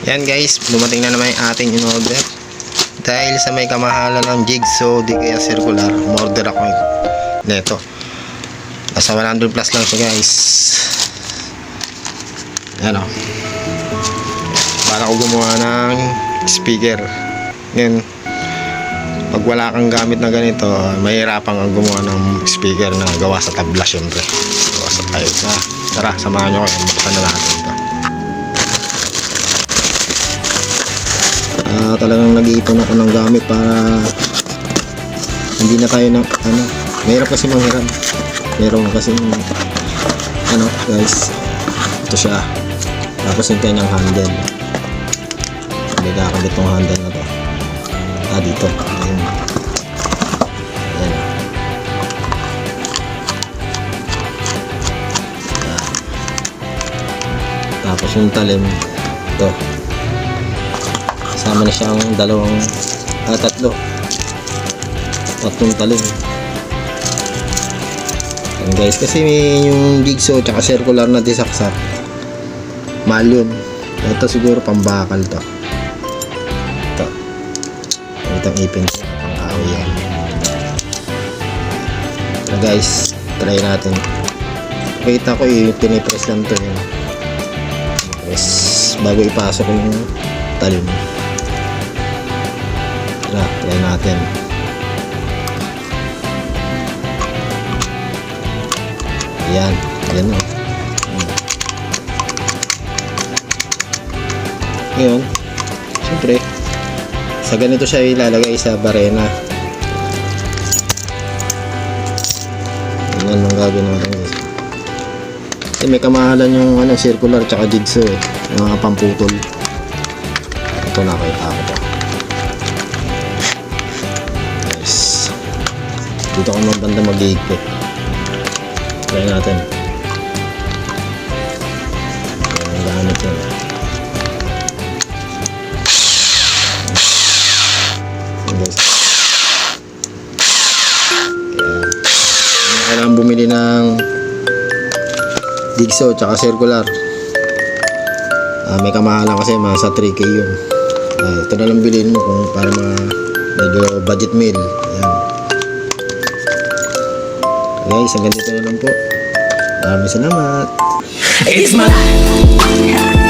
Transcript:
Yan guys, dumating na naman yung ating in-order. Dahil sa may kamahalan ng jigsaw, di kaya circular, umorder ako neto. Nasa 100 plus lang siya guys. Yan o. Para ko gumawa ng speaker. Ngayon, pag wala kang gamit na ganito, mahirapan kang gumawa ng speaker na gawa sa tabla syempre. Gawa sa tayo. Tara, samahan nyo kayo. Buksan na natin ito. Talagang nag-iipon ako ng gamit para hindi na tayo ng mahirap kasi manghiram. Meron kasi guys, ito siya. Tapos yung kanyang handle. Hindi kakabit tong handle na to. Dito. Ayun. Ayan. Tapos yung talim ito. Kasama na siyang tatlong talim. Ayan guys, kasi yung jigsaw tsaka circular na disaksak, mahal yun. Ito siguro pambakal to. Ito itong ipin pang awi yan. So guys, try natin. Kita ko pinipress lang to yun. Press bago ipasok yung talim. Try natin. Ayan o. Ngayon, siyempre sa ganito siya ilalagay sa barena. Ayan ang gagawin natin guys. Kasi may kamahalan yung circular tsaka jigsaw yung mga pamputol. Ito nakita ko pa. Nice. Dito ko naman banda mag-iikot. Try natin. Ang gamit yan. Guys. Kailangan bumili ng jigsaw tsaka circular. May kamahalan kasi sa 3K yun. Ito na lang bilhin mo kung para medyo budget meal. Ayan. Guys, hanggang dito na lang po. Maraming salamat. It's my life.